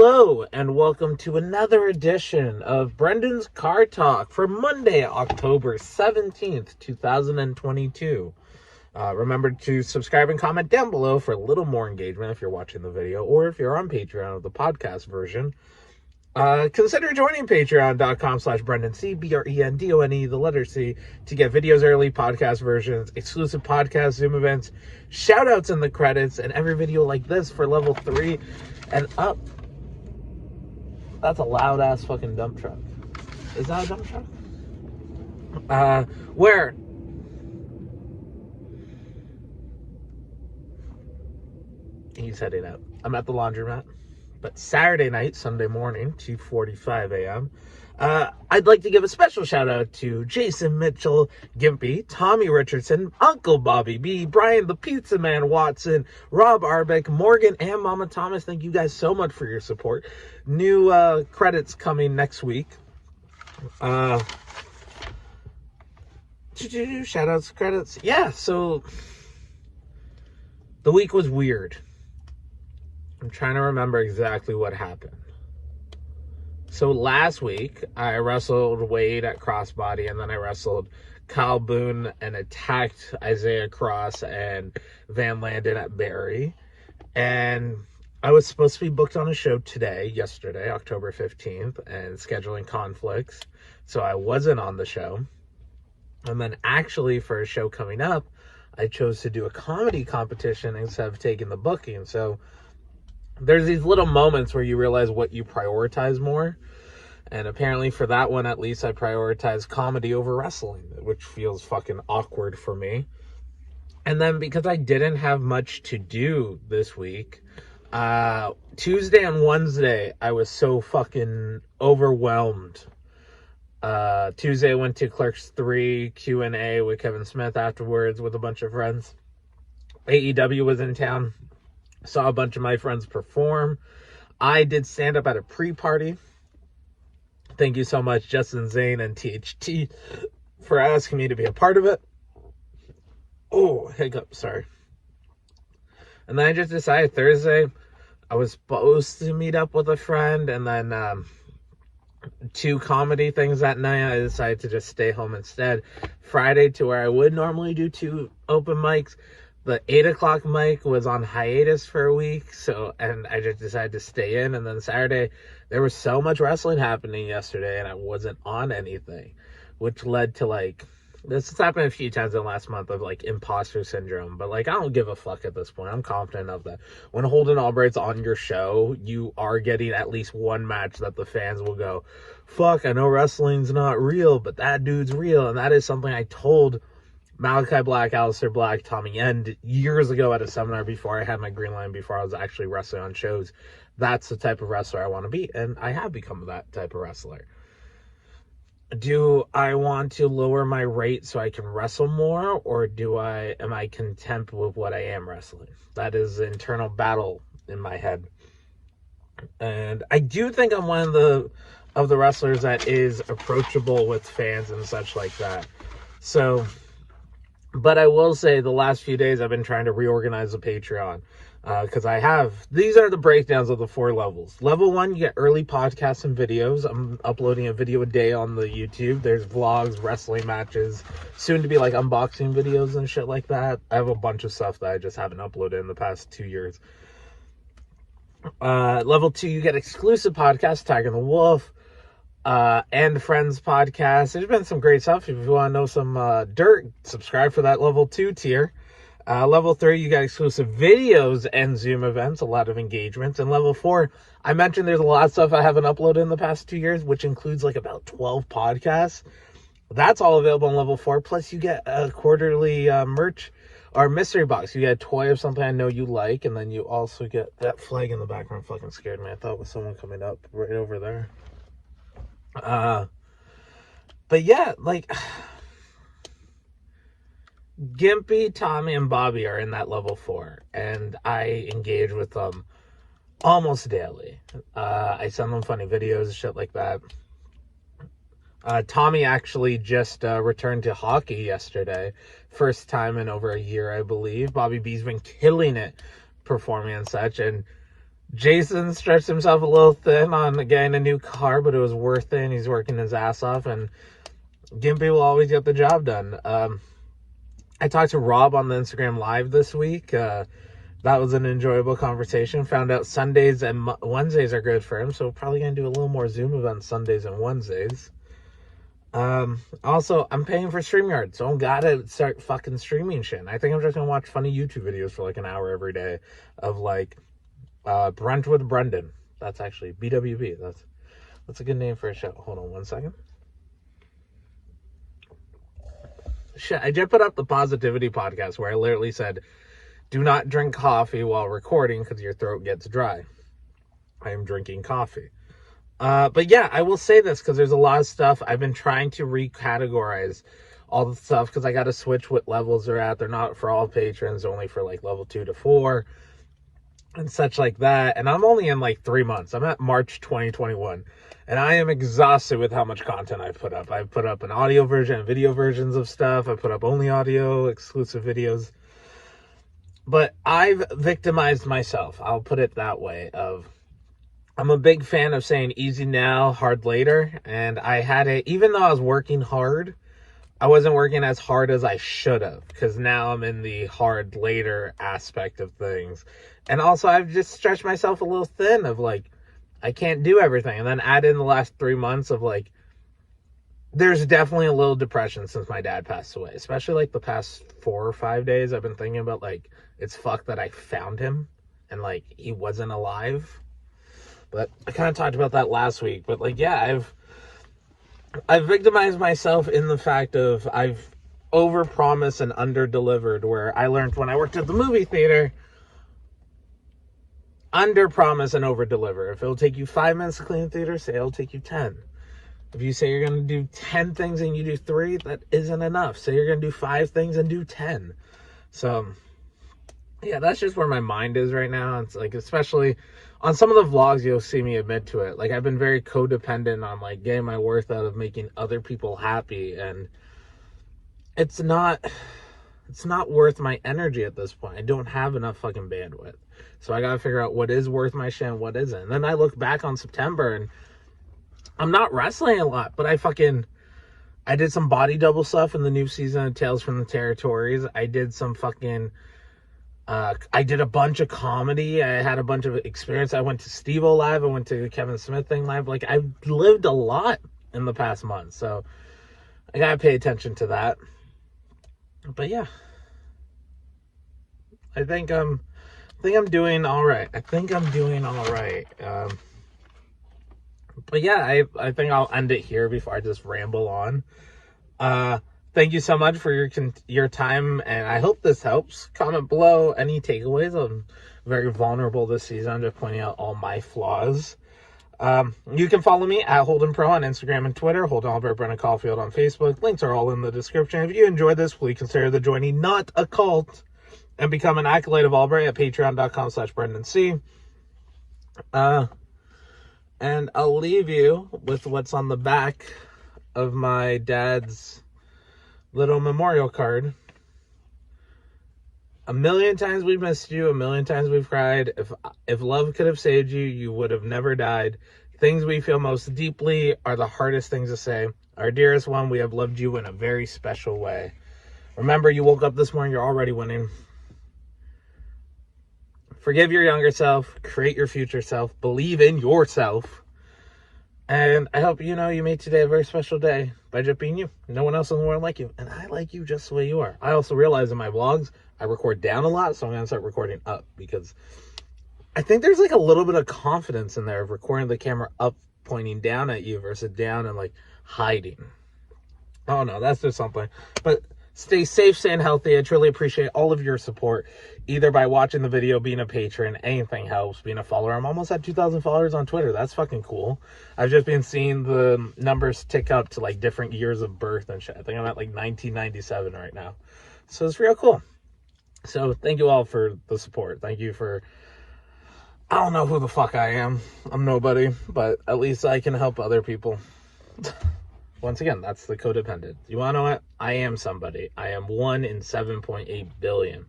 Hello, and welcome to another edition of Brendan's Car Talk for Monday, October 17th, 2022. Remember to subscribe and comment down below for a little more engagement if you're watching the video, or if you're on Patreon of the podcast version. Consider joining patreon.com/BrendanC, BRENDONE, the letter C, to get videos early, podcast versions, exclusive podcast Zoom events, shout outs in the credits, and every video like this for level 3 and up. That's a loud ass fucking dump truck. Is that a dump truck? Where? He's heading out. I'm at the laundromat. But Saturday night, Sunday morning, 2:45 a.m., I'd like to give a special shout out to Jason Mitchell, Gimpy, Tommy Richardson, Uncle Bobby B, Brian the Pizza Man Watson, Rob Arbeck, Morgan, and Mama Thomas. Thank you guys so much for your support. New credits coming next week. Shout outs, credits. Yeah, so the week was weird. I'm trying to remember exactly what happened. So last week, I wrestled Wade at Crossbody, and then I wrestled Kyle Boone and attacked Isaiah Cross and Van Landen at Barry. And I was supposed to be booked on a show yesterday, October 15th, and scheduling conflicts. So I wasn't on the show. And then actually for a show coming up, I chose to do a comedy competition instead of taking the booking. So there's these little moments where you realize what you prioritize more. And apparently for that one, at least, I prioritize comedy over wrestling, which feels fucking awkward for me. And then because I didn't have much to do this week, Tuesday and Wednesday, I was so fucking overwhelmed. Tuesday I went to Clerks 3 Q&A with Kevin Smith afterwards with a bunch of friends. AEW was in town. Saw a bunch of my friends perform. I did stand up at a pre-party. Thank you so much, Justin Sane and THT, for asking me to be a part of it. Oh, hiccup, sorry. And then I just decided Thursday, I was supposed to meet up with a friend, and then 2 comedy things that night. I decided to just stay home instead. Friday, to where I would normally do 2 open mics, the 8 o'clock mic was on hiatus for a week, and I just decided to stay in. And then Saturday, there was so much wrestling happening yesterday, and I wasn't on anything, which led to, this has happened a few times in the last month of, imposter syndrome. But, I don't give a fuck at this point. I'm confident of that. When Holden Albright's on your show, you are getting at least one match that the fans will go, fuck, I know wrestling's not real, but that dude's real. And that is something I told Malachi Black, Aleister Black, Tommy End years ago at a seminar before I had my green line, before I was actually wrestling on shows. That's the type of wrestler I want to be, and I have become that type of wrestler. Do I want to lower my rate so I can wrestle more, or am I content with what I am wrestling? That is the internal battle in my head. And I do think I'm one of the wrestlers that is approachable with fans and such like that. So, but I will say the last few days I've been trying to reorganize the Patreon. Because these are the breakdowns of the 4 levels. Level 1, you get early podcasts and videos. I'm uploading a video a day on the YouTube. There's vlogs, wrestling matches, soon to be unboxing videos and shit like that. I have a bunch of stuff that I just haven't uploaded in the past 2 years. Level 2, you get exclusive podcasts, Tiger the Wolf, and Friends podcast. There's been some great stuff. If you want to know some dirt, subscribe for that level 2 tier. Level 3, you got exclusive videos and Zoom events, a lot of engagements. And level 4, I mentioned there's a lot of stuff I haven't uploaded in the past 2 years, which includes about 12 podcasts. That's all available on level 4. Plus, you get a quarterly merch or mystery box. You get a toy of something I know you like, and then you also get that flag in the background. Fucking scared me. I thought it was someone coming up right over there. But yeah, Gimpy, Tommy, and Bobby are in that level 4, and I engage with them almost daily. I send them funny videos, shit like that. Tommy actually just returned to hockey yesterday. First time in over a year, I believe. Bobby B's been killing it performing and such, and Jason stretched himself a little thin on getting a new car, but it was worth it. And he's working his ass off, and Gimpy will always get the job done. I talked to Rob on the Instagram Live this week. That was an enjoyable conversation. Found out Sundays and Wednesdays are good for him, so probably going to do a little more Zoom events Sundays and Wednesdays. Also, I'm paying for StreamYard, so I gotta start fucking streaming shit. I think I'm just gonna watch funny YouTube videos for like an hour every day of like Brent with Brendone. That's actually BWB. That's a good name for a show. Hold on one second. Shit, I just put up the Positivity podcast where I literally said, do not drink coffee while recording because your throat gets dry. I am drinking coffee. But yeah, I will say this because there's a lot of stuff. I've been trying to recategorize all the stuff because I got to switch what levels they're at. They're not for all patrons, only for like level 2 to 4 and such like that. And I'm only in like 3 months. I'm at March 2021 and I am exhausted with how much content I've put up. I've put up an audio version and video versions of stuff. I put up only audio, exclusive videos. But I've victimized myself. I'll put it that way. I'm a big fan of saying easy now, hard later. And I had it, even though I was working hard, I wasn't working as hard as I should have. Because now I'm in the hard later aspect of things. And also I've just stretched myself a little thin of like, I can't do everything. And then add in the last 3 months of like, there's definitely a little depression since my dad passed away. Especially like the past 4 or 5 days, I've been thinking about like, it's fucked that I found him. And like, he wasn't alive. But I kind of talked about that last week. But like, yeah, I've victimized myself in the fact of I've overpromised and underdelivered. Where I learned when I worked at the movie theater, underpromise and overdeliver. If it'll take you 5 minutes to clean the theater, say it'll take you 10. If you say you're going to do 10 things and you do 3, that isn't enough. Say you're going to do 5 things and do 10. So yeah, that's just where my mind is right now. It's like, especially on some of the vlogs, you'll see me admit to it. Like, I've been very codependent on like getting my worth out of making other people happy, and it's not worth my energy at this point. I don't have enough fucking bandwidth, so I gotta figure out what is worth my shit and what isn't. And then I look back on September, and I'm not wrestling a lot, but I did some body double stuff in the new season of Tales from the Territories. I did some fucking I did a bunch of comedy. I had a bunch of experience. I went to Steve-O live. I went to Kevin Smith thing live. Like, I've lived a lot in the past month. So I gotta pay attention to that. But yeah, I think I'm doing all right. But yeah, I think I'll end it here before I just ramble on. Thank you so much for your time, and I hope this helps. Comment below any takeaways. I'm very vulnerable this season. I'm just pointing out all my flaws. You can follow me at Holden Pro on Instagram and Twitter. Holden Albert Brennan Caulfield on Facebook. Links are all in the description. If you enjoyed this, please consider the joining Not a Cult and become an Accolade of Albright at patreon.com/BrendanC. And I'll leave you with what's on the back of my dad's little memorial card. 1,000,000 times we've missed you, 1,000,000 times we've cried. If love could have saved you, you would have never died. Things we feel most deeply are the hardest things to say. Our dearest one, we have loved you in a very special way. Remember, you woke up this morning, you're already winning. Forgive your younger self, create your future self, believe in yourself. And I hope you made today a very special day by just being you. No one else in the world like you. And I like you just the way you are. I also realize in my vlogs, I record down a lot, so I'm going to start recording up because I think there's like a little bit of confidence in there of recording the camera up, pointing down at you versus down and like hiding. Oh no, that's just something. But stay safe, stay healthy. I truly appreciate all of your support, either by watching the video, being a patron, anything helps, being a follower. I'm almost at 2,000 followers on Twitter. That's fucking cool. I've just been seeing the numbers tick up to like different years of birth and shit. I think I'm at like 1997 right now. So it's real cool. So thank you all for the support. Thank you for, I don't know who the fuck I am. I'm nobody, but at least I can help other people. Once again, that's the codependent. You want to know what? I am somebody. I am 1 in 7.8 billion.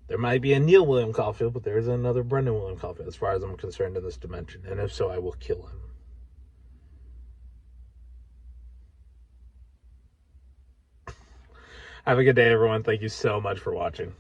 There might be a Neil William Caulfield, but there is another Brendone William Caulfield, as far as I'm concerned, in this dimension. And if so, I will kill him. Have a good day, everyone. Thank you so much for watching.